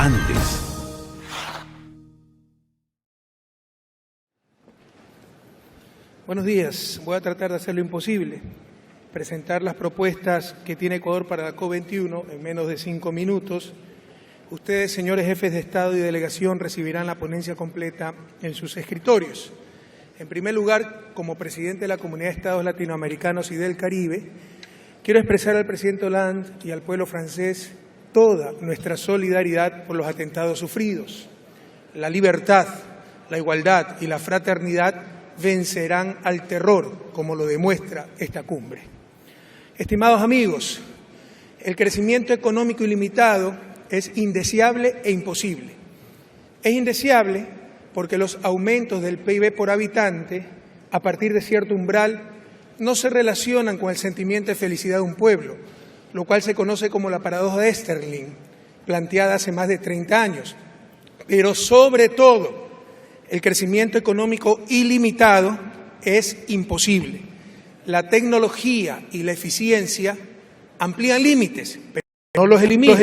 Andes. Buenos días. Voy a tratar de hacer lo imposible, presentar las propuestas que tiene Ecuador para la COP21 en menos de 5 minutos. Ustedes, señores jefes de Estado y delegación, recibirán la ponencia completa en sus escritorios. En primer lugar, como presidente de la Comunidad de Estados Latinoamericanos y del Caribe, quiero expresar al presidente Hollande y al pueblo francés toda nuestra solidaridad por los atentados sufridos. La libertad, la igualdad y la fraternidad vencerán al terror, como lo demuestra esta cumbre. Estimados amigos, el crecimiento económico ilimitado es indeseable e imposible. Es indeseable porque los aumentos del PIB por habitante, a partir de cierto umbral, no se relacionan con el sentimiento de felicidad de un pueblo, lo cual se conoce como la paradoja de Easterlin, planteada hace más de 30 años. Pero sobre todo, el crecimiento económico ilimitado es imposible. La tecnología y la eficiencia amplían límites, pero no los eliminan.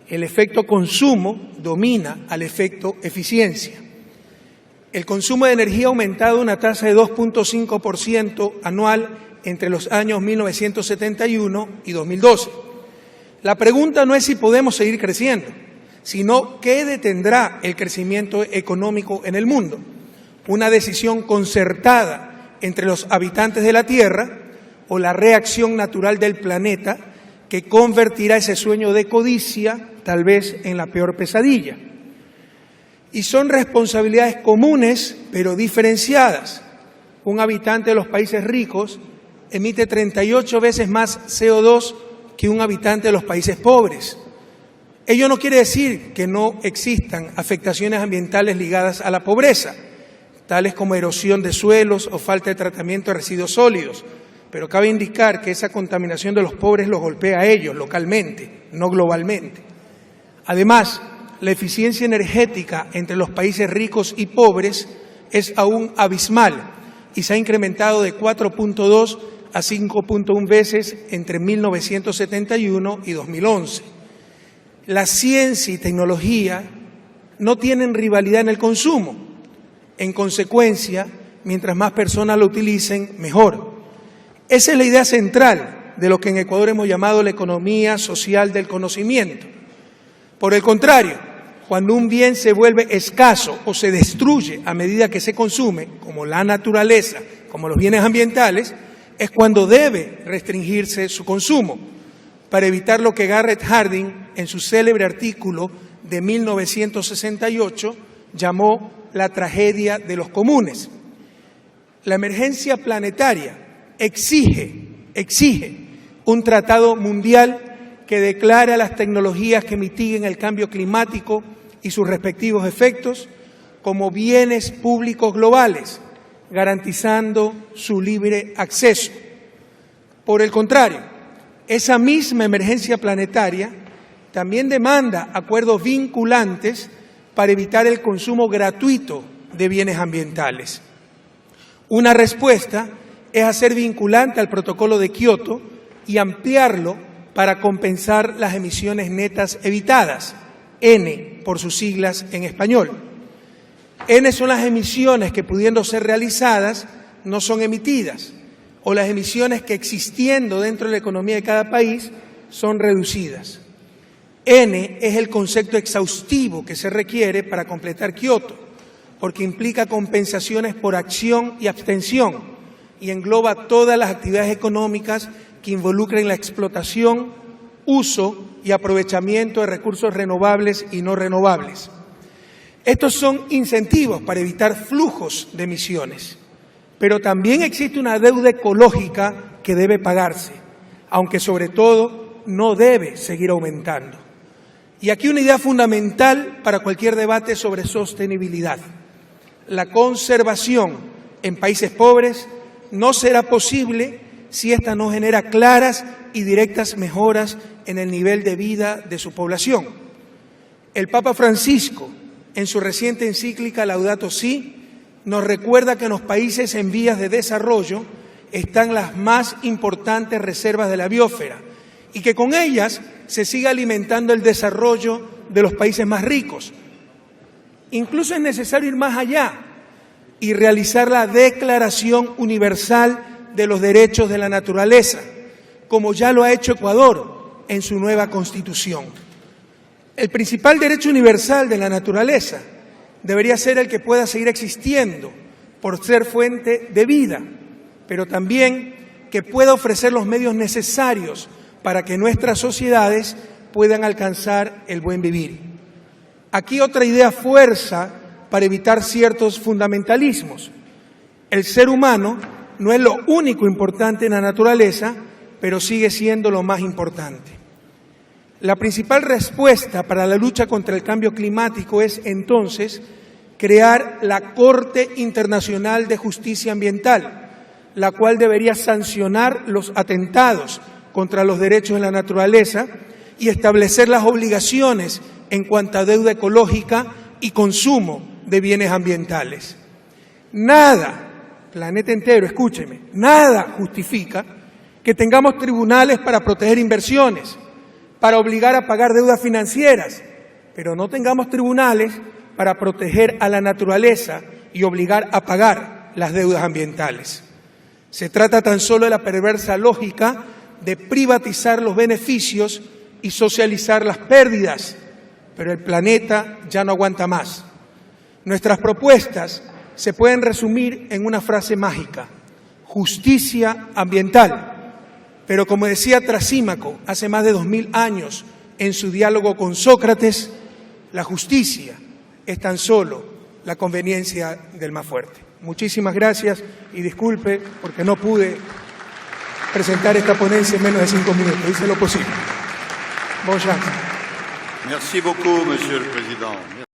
El efecto consumo domina al efecto eficiencia. El consumo de energía ha aumentado a una tasa de 2.5% anual entre los años 1971 y 2012. La pregunta no es si podemos seguir creciendo, sino qué detendrá el crecimiento económico en el mundo. Una decisión concertada entre los habitantes de la Tierra o la reacción natural del planeta que convertirá ese sueño de codicia tal vez en la peor pesadilla. Y son responsabilidades comunes pero diferenciadas. Un habitante de los países ricos emite 38 veces más CO2 que un habitante de los países pobres. Ello no quiere decir que no existan afectaciones ambientales ligadas a la pobreza, tales como erosión de suelos o falta de tratamiento de residuos sólidos, pero cabe indicar que esa contaminación de los pobres los golpea a ellos localmente, no globalmente. Además, la eficiencia energética entre los países ricos y pobres es aún abismal y se ha incrementado de 4.2 a 5.1 veces entre 1971 y 2011. La ciencia y tecnología no tienen rivalidad en el consumo. En consecuencia, mientras más personas lo utilicen, mejor. Esa es la idea central de lo que en Ecuador hemos llamado la economía social del conocimiento. Por el contrario, cuando un bien se vuelve escaso o se destruye a medida que se consume, como la naturaleza, como los bienes ambientales, es cuando debe restringirse su consumo, para evitar lo que Garrett Hardin, en su célebre artículo de 1968, llamó la tragedia de los comunes. La emergencia planetaria exige un tratado mundial que declare las tecnologías que mitiguen el cambio climático y sus respectivos efectos como bienes públicos globales, garantizando su libre acceso. Por el contrario, esa misma emergencia planetaria también demanda acuerdos vinculantes para evitar el consumo gratuito de bienes ambientales. Una respuesta es hacer vinculante al protocolo de Kioto y ampliarlo para compensar las emisiones netas evitadas, N por sus siglas en español. N son las emisiones que, pudiendo ser realizadas, no son emitidas, o las emisiones que, existiendo dentro de la economía de cada país, son reducidas. N es el concepto exhaustivo que se requiere para completar Kioto, porque implica compensaciones por acción y abstención y engloba todas las actividades económicas que involucren la explotación, uso y aprovechamiento de recursos renovables y no renovables. Estos son incentivos para evitar flujos de emisiones, pero también existe una deuda ecológica que debe pagarse, aunque sobre todo no debe seguir aumentando. Y aquí una idea fundamental para cualquier debate sobre sostenibilidad. La conservación en países pobres no será posible si ésta no genera claras y directas mejoras en el nivel de vida de su población. El Papa Francisco, en su reciente encíclica Laudato Si', nos recuerda que en los países en vías de desarrollo están las más importantes reservas de la biosfera y que con ellas se sigue alimentando el desarrollo de los países más ricos. Incluso es necesario ir más allá y realizar la Declaración Universal de los Derechos de la Naturaleza, como ya lo ha hecho Ecuador en su nueva Constitución. El principal derecho universal de la naturaleza debería ser el que pueda seguir existiendo por ser fuente de vida, pero también que pueda ofrecer los medios necesarios para que nuestras sociedades puedan alcanzar el buen vivir. Aquí otra idea fuerza para evitar ciertos fundamentalismos. El ser humano no es lo único importante en la naturaleza, pero sigue siendo lo más importante. La principal respuesta para la lucha contra el cambio climático es, entonces, crear la Corte Internacional de Justicia Ambiental, la cual debería sancionar los atentados contra los derechos de la naturaleza y establecer las obligaciones en cuanto a deuda ecológica y consumo de bienes ambientales. Nada, planeta entero, escúcheme, nada justifica que tengamos tribunales para proteger inversiones, para obligar a pagar deudas financieras, pero no tengamos tribunales para proteger a la naturaleza y obligar a pagar las deudas ambientales. Se trata tan solo de la perversa lógica de privatizar los beneficios y socializar las pérdidas, pero el planeta ya no aguanta más. Nuestras propuestas se pueden resumir en una frase mágica: justicia ambiental. Pero como decía Trasímaco hace más de 2000 años en su diálogo con Sócrates, la justicia es tan solo la conveniencia del más fuerte. Muchísimas gracias y disculpe porque no pude presentar esta ponencia en menos de 5 minutos. Hice lo posible. Bon chance. Merci beaucoup, Monsieur le Président.